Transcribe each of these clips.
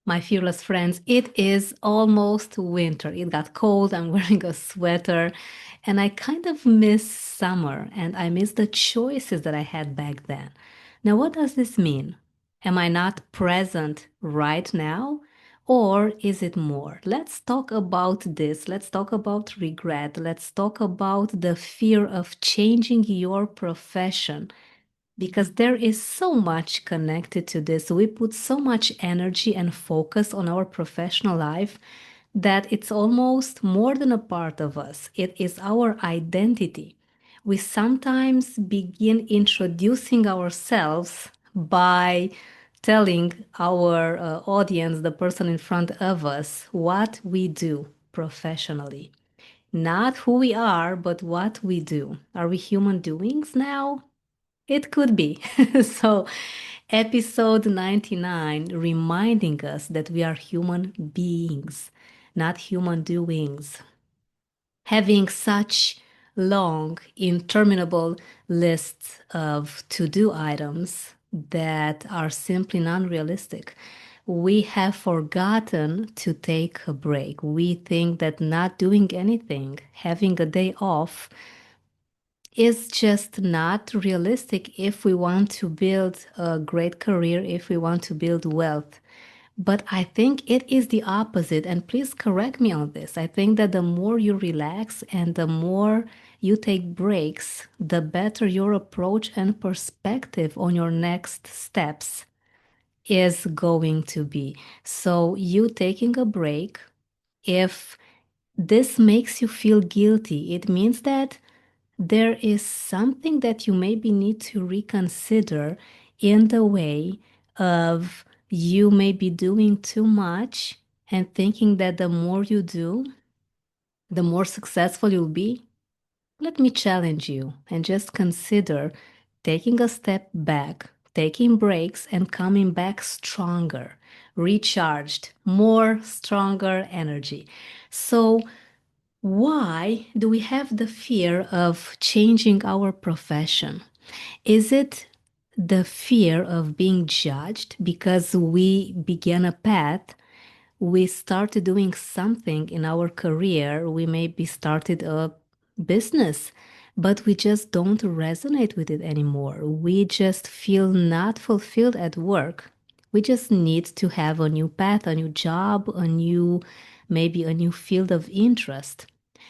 My fearless friends, it is almost winter. It got cold. I'm wearing a sweater and I kind of miss summer and I miss the choices that I had back then. Now, what does this mean? Am I not present right now? Or is it more? Let's talk about this. Let's talk about regret. Let's talk about the fear of changing your profession because there is so much connected to this. We put so much energy and focus on our professional life that it's almost more than a part of us. It is our identity. We sometimes begin introducing ourselves by telling our audience, the person in front of us, what we do professionally. Not who we are, but what we do. Are we human doings now? It could be. So, episode 99 reminding us that we are human beings, not human doings. Having such long, interminable lists of to do items that are simply non realistic. We have forgotten to take a break. We think that not doing anything, having a day off, is just not realistic if we want to build a great career, if we want to build wealth. But I think it is the opposite. And please correct me on this. I think that the more you relax and the more you take breaks, the better your approach and perspective on your next steps is going to be. So, you taking a break, if this makes you feel guilty, it means that there is something that you maybe need to reconsider in the way of you may be doing too much and thinking that the more you do, the more successful you'll be. Let me challenge you and just consider taking a step back, taking breaks, and coming back stronger, recharged, more stronger energy. So, why do we have the fear of changing our profession? Is it the fear of being judged because we began a path, we started doing something in our career, we maybe started a business, but we just don't resonate with it anymore. We just feel not fulfilled at work. We just need to have a new path, a new job, maybe a new field of interest.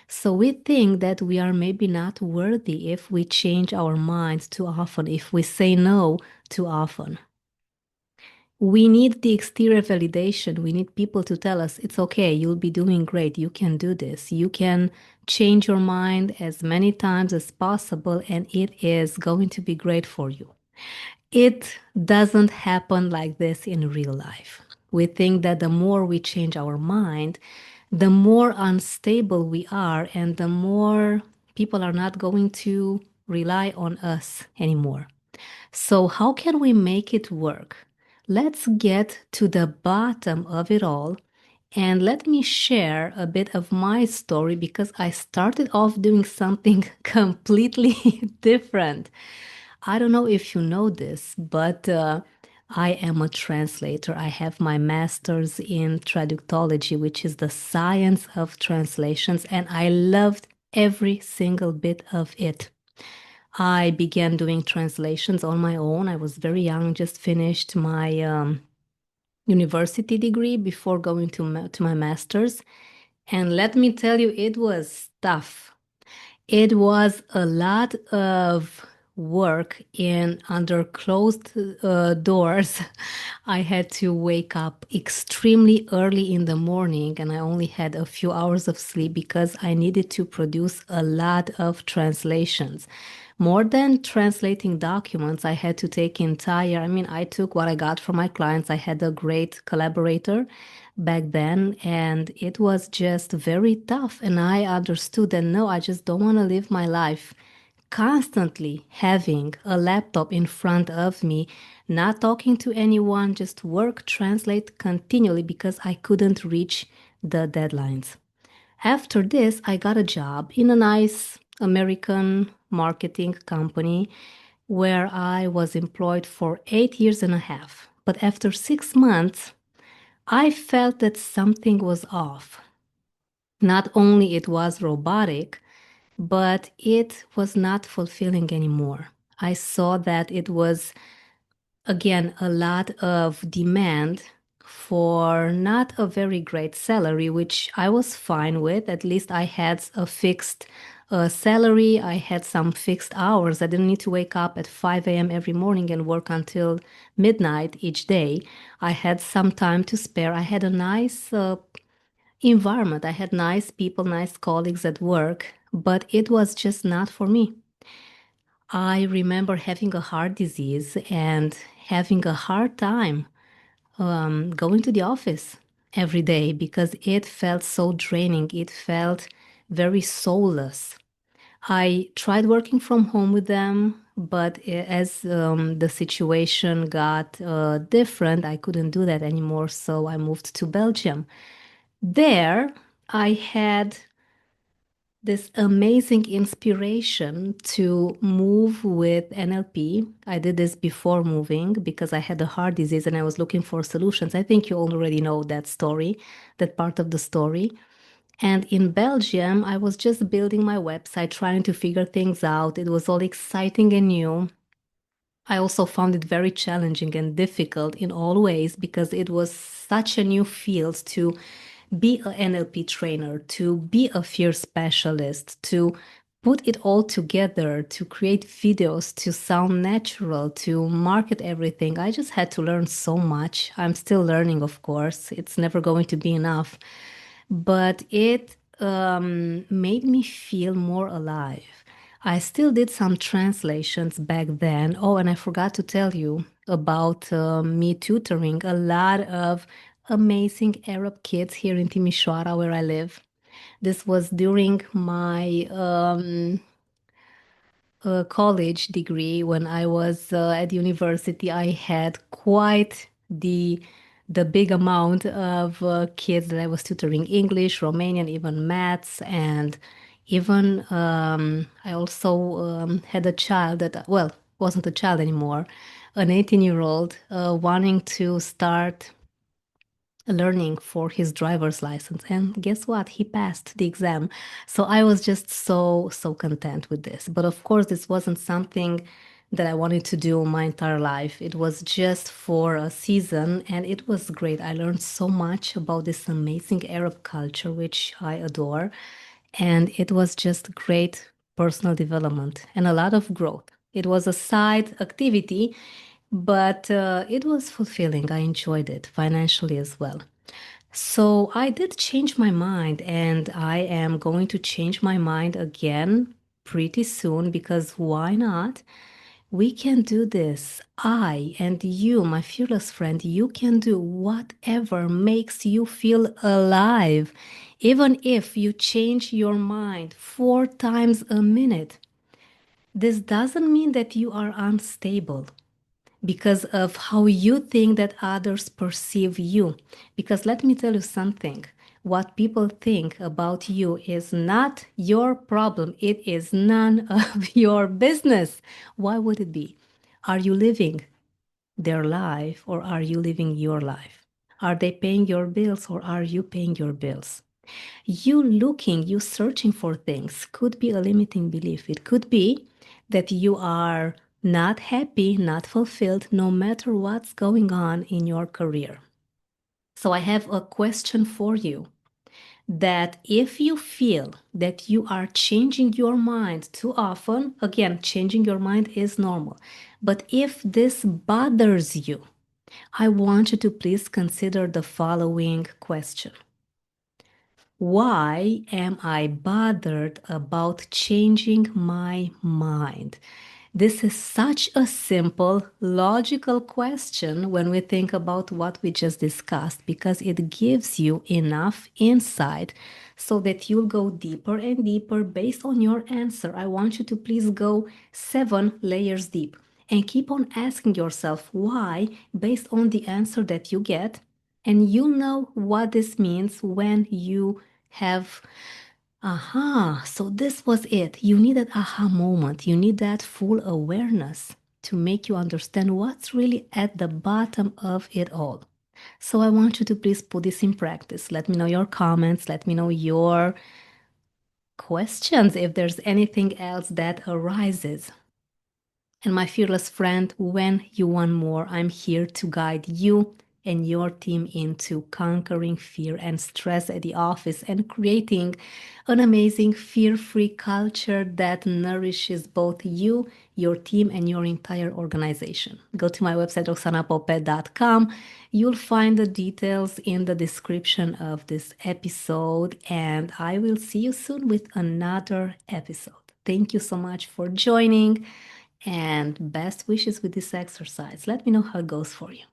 So we think that we are maybe not worthy if we change our minds too often, if we say no too often. We need the exterior validation. We need people to tell us it's okay, you'll be doing great, you can do this, you can change your mind as many times as possible, and it is going to be great for you. It doesn't happen like this in real life. We think that the more we change our mind, the more unstable we are, and the more people are not going to rely on us anymore. So, how can we make it work? Let's get to the bottom of it all. And let me share a bit of my story because I started off doing something completely different. I don't know if you know this, but I am a translator. I have my master's in traductology, which is the science of translations, and I loved every single bit of it. I began doing translations on my own. I was very young, just finished my university degree before going to my master's. And let me tell you, it was tough. It was a lot of work in under closed doors. I had to wake up extremely early in the morning and I only had a few hours of sleep because I needed to produce a lot of translations. More than translating documents, I had to take I took what I got from my clients. I had a great collaborator back then, and it was just very tough. And I understood that no, I just don't want to live my life constantly having a laptop in front of me, not talking to anyone, just work, translate continually because I couldn't reach the deadlines. After this, I got a job in a nice American marketing company where I was employed for 8 years and a half. But after 6 months, I felt that something was off. Not only it was robotic, but it was not fulfilling anymore. I saw that it was, again, a lot of demand for not a very great salary, which I was fine with. At least I had a fixed salary. I had some fixed hours. I didn't need to wake up at 5 a.m. every morning and work until midnight each day. I had some time to spare. I had a nice environment. I had nice people, nice colleagues at work, but it was just not for me. I remember having a heart disease and having a hard time going to the office every day because it felt so draining. It felt very soulless. I tried working from home with them, but as the situation got different, I couldn't do that anymore. So I moved to Belgium. There, I had this amazing inspiration to move with NLP. I did this before moving because I had a heart disease and I was looking for solutions. I think you already know that story, that part of the story. And in Belgium, I was just building my website, trying to figure things out. It was all exciting and new. I also found it very challenging and difficult in all ways because it was such a new field to be an NLP trainer, to be a fear specialist, to put it all together, to create videos, to sound natural, to market everything. I just had to learn so much. I'm still learning, of course. It's never going to be enough, but it made me feel more alive. I still did some translations back then. Oh, and I forgot to tell you about me tutoring a lot of amazing Arab kids here in Timișoara, where I live. This was during my college degree. When I was at university, I had quite the big amount of kids that I was tutoring: English, Romanian, even maths, and even I also had a child that, well, wasn't a child anymore, an 18-year-old wanting to start learning for his driver's license. And guess what? He passed the exam. So I was just so content with this. But of course, this wasn't something that I wanted to do my entire life. It was just for a season and it was great. I learned so much about this amazing Arab culture, which I adore. And it was just great personal development and a lot of growth. It was a side activity, but it was fulfilling. I enjoyed it financially as well. So I did change my mind, and I am going to change my mind again pretty soon because why not? We can do this. I and you, my fearless friend, you can do whatever makes you feel alive, even if you change your mind 4 times a minute. This doesn't mean that you are unstable because of how you think that others perceive you. Because let me tell you something, what people think about you is not your problem, it is none of your business. Why would it be? Are you living their life or are you living your life? Are they paying your bills or are you paying your bills? You searching for things could be a limiting belief. It could be that you are not happy, not fulfilled, no matter what's going on in your career. So I have a question for you, that if you feel that you are changing your mind too often, again, changing your mind is normal. But if this bothers you, I want you to please consider the following question. Why am I bothered about changing my mind? This is such a simple, logical question when we think about what we just discussed because it gives you enough insight so that you'll go deeper and deeper based on your answer. I want you to please go 7 layers deep and keep on asking yourself why based on the answer that you get. And you know what this means when you have, aha, so this was it. You need that aha moment. You need that full awareness to make you understand what's really at the bottom of it all. So I want you to please put this in practice. Let me know your comments. Let me know your questions if there's anything else that arises. And my fearless friend, when you want more, I'm here to guide you and your team into conquering fear and stress at the office and creating an amazing fear-free culture that nourishes both you, your team, and your entire organization. Go to my website, roxanapope.com. You'll find the details in the description of this episode, and I will see you soon with another episode. Thank you so much for joining and best wishes with this exercise. Let me know how it goes for you.